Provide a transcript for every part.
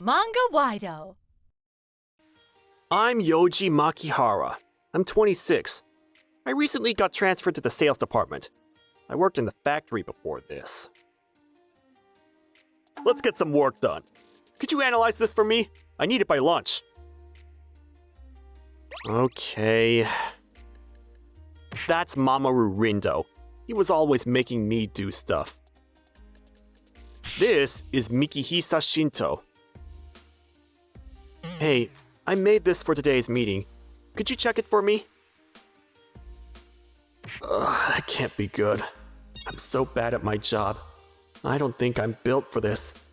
Manga-Waido. I'm Yoji Makihara. I'm 26. I recently got transferred to the sales department. I worked in the factory before this. Let's get some work done. Could you analyze this for me? I need it by lunch. Okay. That's Mamoru Rindo. He was always making me do stuff. This is Mikihisa Shinto. Hey, I made this for today's meeting. Could you check it for me? That can't be good. I'm so bad at my job. I don't think I'm built for this.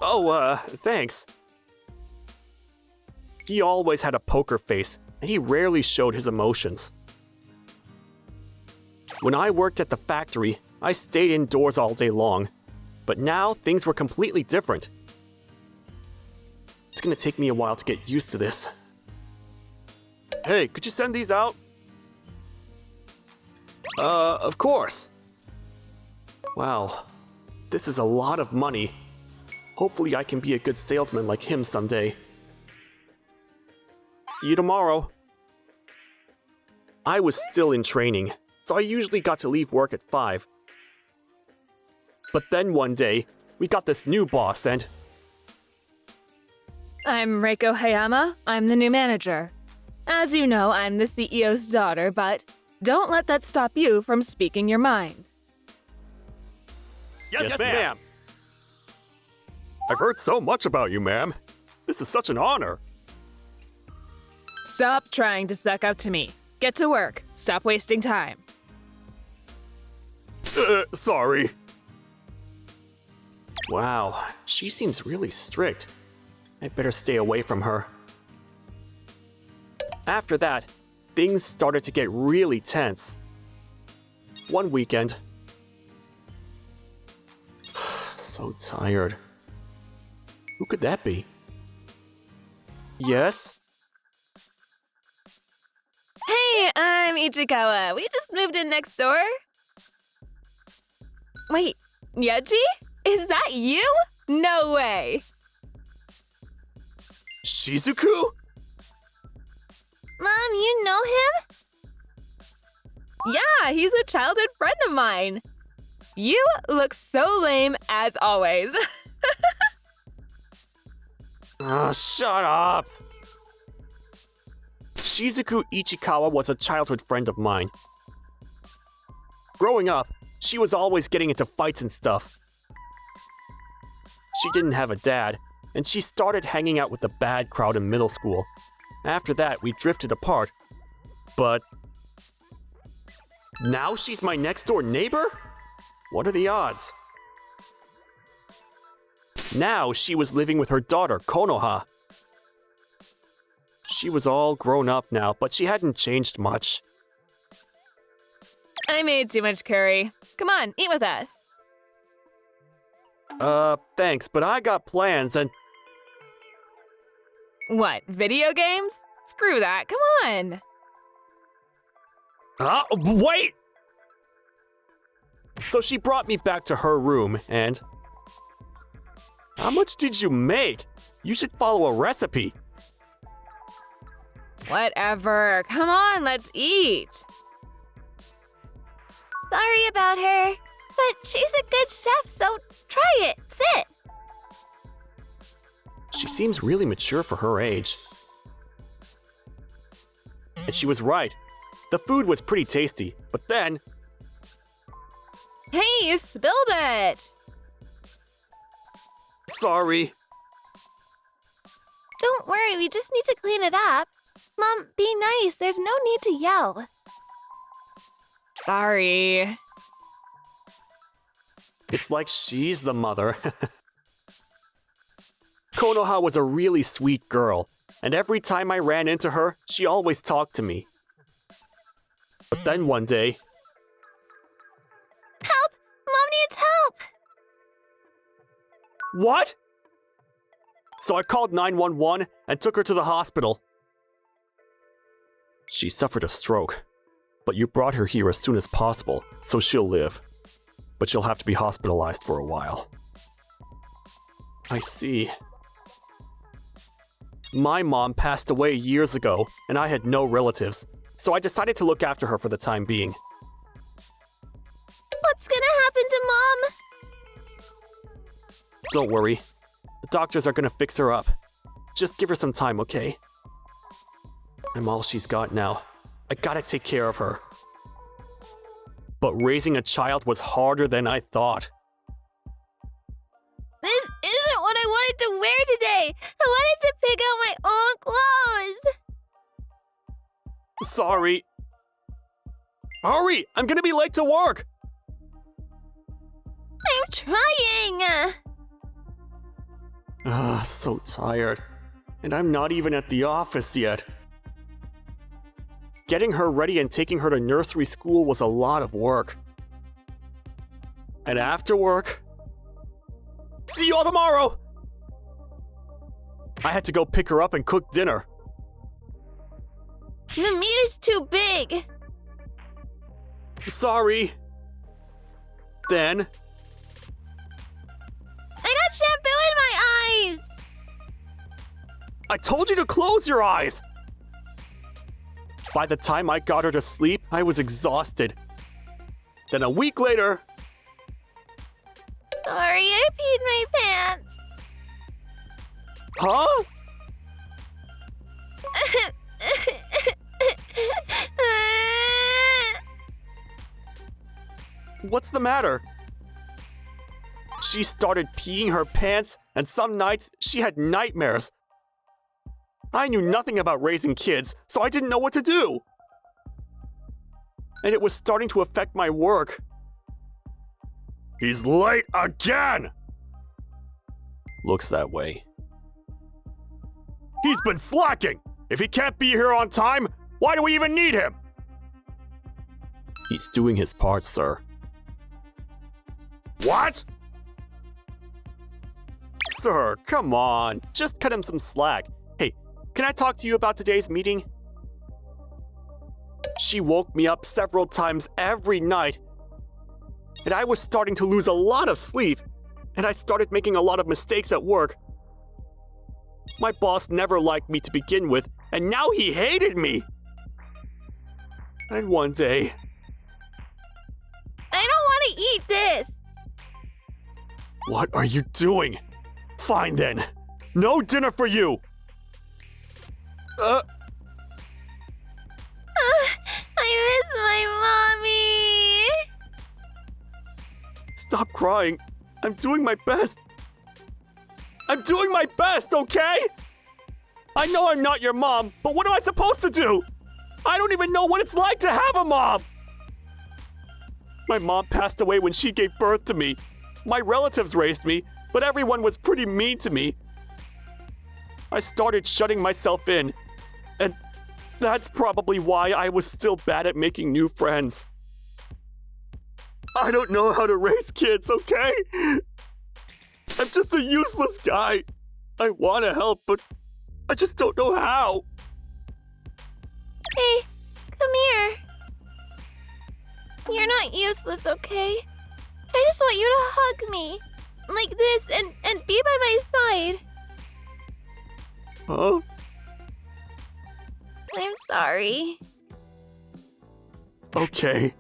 Oh, thanks. He always had a poker face, and he rarely showed his emotions. When I worked at the factory, I stayed indoors all day long. But now, things were completely different. It's gonna take me a while to get used to this. Hey, could you send these out? Of course. Wow, this is a lot of money. Hopefully I can be a good salesman like him someday. See you tomorrow. I was still in training, so I usually got to leave work at 5. But then one day, we got this new boss and... I'm Reiko Hayama. I'm the new manager. As you know, I'm the CEO's daughter, but don't let that stop you from speaking your mind. Yes, ma'am. I've heard so much about you, ma'am. This is such an honor. Stop trying to suck up to me. Get to work. Stop wasting time. Sorry. Wow, she seems really strict. I'd better stay away from her. After that, things started to get really tense. One weekend... So tired. Who could that be? Yes? Hey, I'm Ichikawa. We just moved in next door. Wait, Yaji? Is that you? No way! Shizuku? Mom, you know him? Yeah, he's a childhood friend of mine. You look so lame as always. Shut up! Shizuku Ichikawa was a childhood friend of mine. Growing up, she was always getting into fights and stuff. She didn't have a dad, and she started hanging out with the bad crowd in middle school. After that, we drifted apart. But... now she's my next-door neighbor? What are the odds? Now she was living with her daughter, Konoha. She was all grown up now, but she hadn't changed much. I made too much curry. Come on, eat with us. Thanks, but I got plans and... What, video games? Screw that, come on! Wait! So she brought me back to her room and... How much did you make? You should follow a recipe. Whatever, come on, let's eat! Sorry about her, but she's a good chef, so try it. Sit. She seems really mature for her age. And she was right. The food was pretty tasty, but then... Hey, you spilled it! Sorry. Don't worry, we just need to clean it up. Mom, be nice. There's no need to yell. Sorry. It's like she's the mother. Konoha was a really sweet girl, and every time I ran into her, she always talked to me. But then one day... Help! Mom needs help! What? So I called 911 and took her to the hospital. She suffered a stroke, but you brought her here as soon as possible, so she'll live. but she'll have to be hospitalized for a while. I see. My mom passed away years ago, and I had no relatives, so I decided to look after her for the time being. What's gonna happen to Mom? Don't worry. The doctors are gonna fix her up. Just give her some time, okay? I'm all she's got now. I gotta take care of her. But raising a child was harder than I thought. This isn't what I wanted to wear today. I wanted to pick out my own clothes. Sorry. Hurry! I'm gonna be late to work! I'm trying. So tired. And I'm not even at the office yet. Getting her ready and taking her to nursery school was a lot of work. And after work... See you all tomorrow! I had to go pick her up and cook dinner. The meter's too big. Sorry. Then... I got shampoo in my eyes. I told you to close your eyes! By the time I got her to sleep, I was exhausted. Then a week later... Sorry, I peed my pants. Huh? What's the matter? She started peeing her pants, and some nights she had nightmares. I knew nothing about raising kids, so I didn't know what to do. And it was starting to affect my work. He's late again! Looks that way. He's been slacking! If he can't be here on time, why do we even need him? He's doing his part, sir. What? Sir, come on. Just cut him some slack. Hey, can I talk to you about today's meeting? She woke me up several times every night, and I was starting to lose a lot of sleep, and I started making a lot of mistakes at work. My boss never liked me to begin with, and now he hated me. And one day... I don't want to eat this. What are you doing? Fine then. No dinner for you. I miss my mommy. Stop crying. I'm doing my best. I'm doing my best, okay? I know I'm not your mom, but what am I supposed to do? I don't even know what it's like to have a mom. My mom passed away when she gave birth to me. My relatives raised me, but everyone was pretty mean to me. I started shutting myself in, and that's probably why I was still bad at making new friends. I don't know how to raise kids, okay? I'm just a useless guy. I want to help, but I just don't know how. Hey, come here. You're not useless, okay? I just want you to hug me. Like this and be by my side. Huh? I'm sorry. Okay.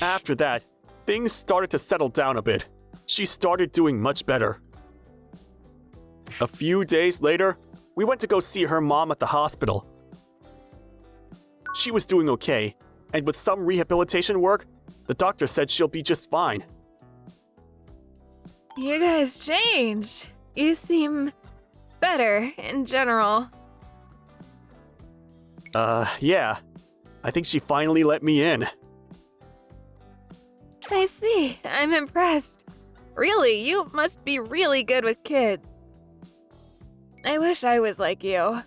After that, things started to settle down a bit. She started doing much better. A few days later, we went to go see her mom at the hospital. She was doing okay, and with some rehabilitation work, the doctor said she'll be just fine. You guys changed. You seem better in general. Yeah. I think she finally let me in. I see. I'm impressed. Really, you must be really good with kids. I wish I was like you.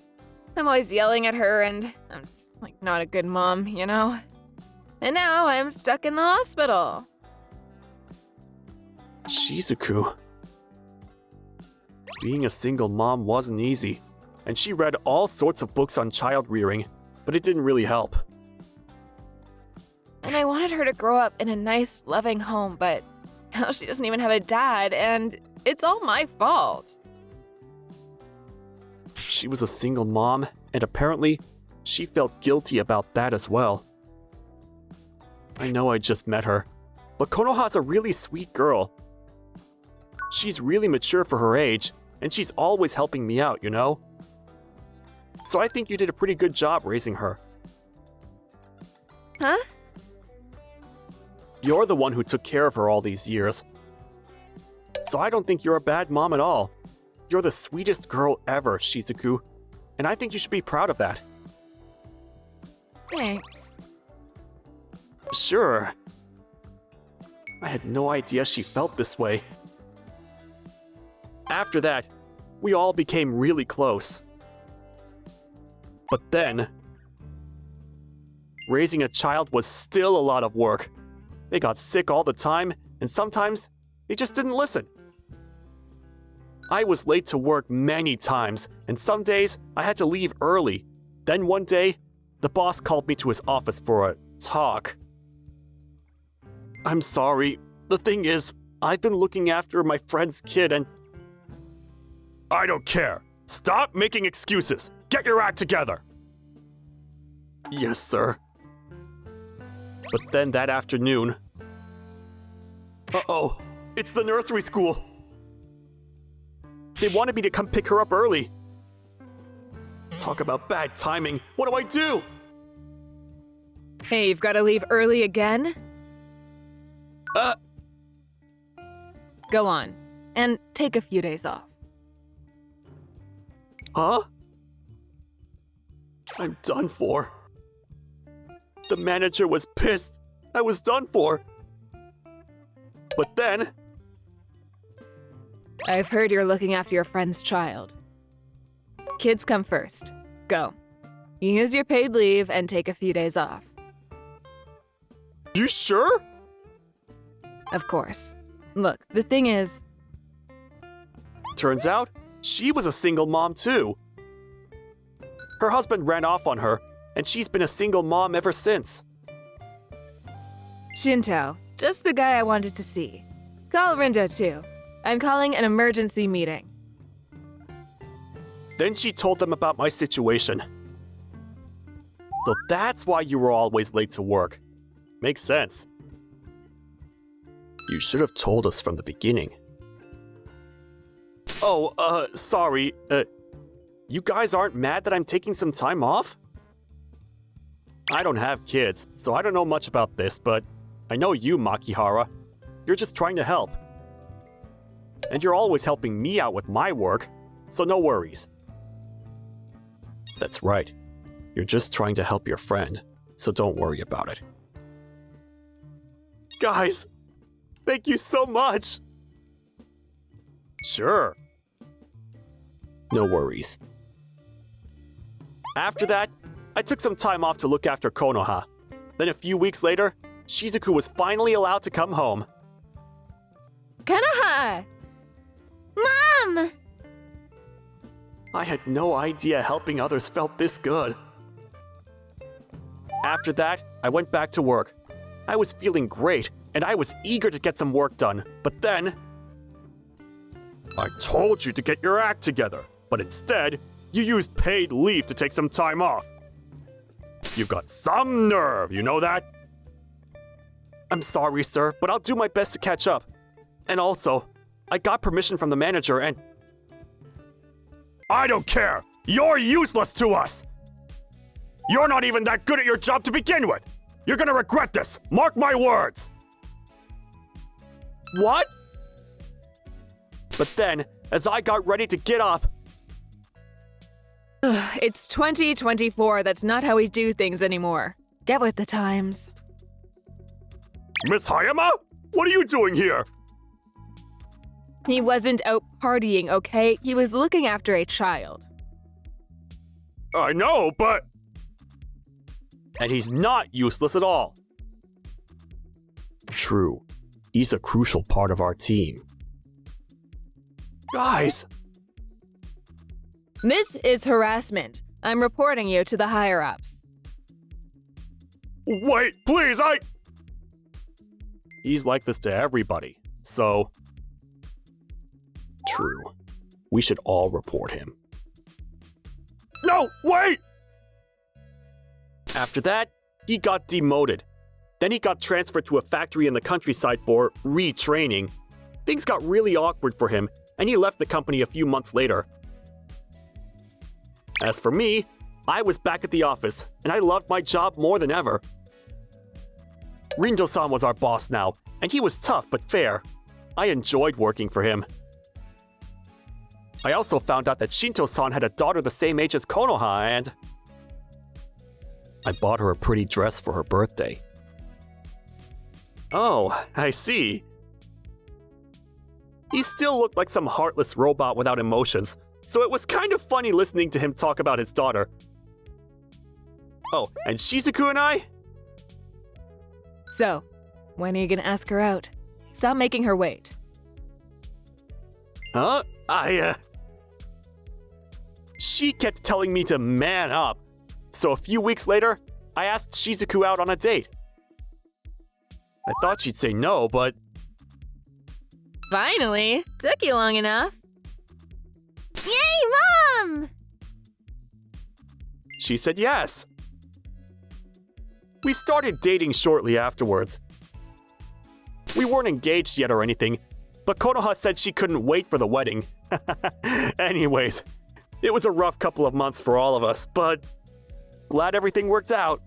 I'm always yelling at her and I'm just like not a good mom, you know? And now I'm stuck in the hospital. Shizuku. Being a single mom wasn't easy, and she read all sorts of books on child rearing, but it didn't really help. And I wanted her to grow up in a nice, loving home, but now she doesn't even have a dad, and it's all my fault. She was a single mom, and apparently, she felt guilty about that as well. I know I just met her, but Konoha's a really sweet girl. She's really mature for her age, and she's always helping me out, you know? So I think you did a pretty good job raising her. Huh? You're the one who took care of her all these years. So I don't think you're a bad mom at all. You're the sweetest girl ever, Shizuku, and I think you should be proud of that. Thanks. Sure. I had no idea she felt this way. After that, we all became really close. But then, raising a child was still a lot of work. They got sick all the time, and sometimes they just didn't listen. I was late to work many times, and some days I had to leave early. Then one day, the boss called me to his office for a talk. I'm sorry. The thing is, I've been looking after my friend's kid and... I don't care. Stop making excuses. Get your act together. Yes, sir. But then that afternoon... Uh-oh. It's the nursery school. They wanted me to come pick her up early. Talk about bad timing. What do I do? Hey, you've got to leave early again? Go on, and take a few days off. Huh? I'm done for. The manager was pissed. I was done for. But then... I've heard you're looking after your friend's child. Kids come first. Go. Use your paid leave and take a few days off. You sure? Of course. Look, the thing is... Turns out, she was a single mom too. Her husband ran off on her, and she's been a single mom ever since. Shinto, just the guy I wanted to see. Call Rindo too. I'm calling an emergency meeting. Then she told them about my situation. So that's why you were always late to work. Makes sense. You should have told us from the beginning. Oh, sorry. You guys aren't mad that I'm taking some time off? I don't have kids, so I don't know much about this, but I know you, Makihara. You're just trying to help. And you're always helping me out with my work, so no worries. That's right. You're just trying to help your friend, so don't worry about it. Guys, thank you so much! Sure. No worries. After that, I took some time off to look after Konoha. Then a few weeks later, Shizuku was finally allowed to come home. Konoha! Mom! I had no idea helping others felt this good. After that, I went back to work. I was feeling great, and I was eager to get some work done, but then... I told you to get your act together, but instead, you used paid leave to take some time off. You've got some nerve, you know that? I'm sorry, sir, but I'll do my best to catch up. And also, I got permission from the manager and... I don't care! You're useless to us! You're not even that good at your job to begin with! You're gonna regret this! Mark my words! What? But then, as I got ready to get up... It's 2024, that's not how we do things anymore. Get with the times. Miss Hayama? What are you doing here? He wasn't out partying, okay? He was looking after a child. I know, but... And he's not useless at all. True. He's a crucial part of our team. Guys! This is harassment. I'm reporting you to the higher-ups. Wait, please, he's like this to everybody, so... True. We should all report him. No, wait! After that, he got demoted. Then he got transferred to a factory in the countryside for retraining. Things got really awkward for him, and he left the company a few months later. As for me, I was back at the office, and I loved my job more than ever. Rindo-san was our boss now, and he was tough but fair. I enjoyed working for him. I also found out that Shinto-san had a daughter the same age as Konoha, and... I bought her a pretty dress for her birthday. Oh, I see. He still looked like some heartless robot without emotions, so it was kind of funny listening to him talk about his daughter. Oh, and Shizuku and I? So, when are you gonna ask her out? Stop making her wait. Huh? She kept telling me to man up, so a few weeks later, I asked Shizuku out on a date. I thought she'd say no, but... Finally! Took you long enough. Yay, Mom! She said yes. We started dating shortly afterwards. We weren't engaged yet or anything, but Konoha said she couldn't wait for the wedding. Anyways, it was a rough couple of months for all of us, but glad everything worked out.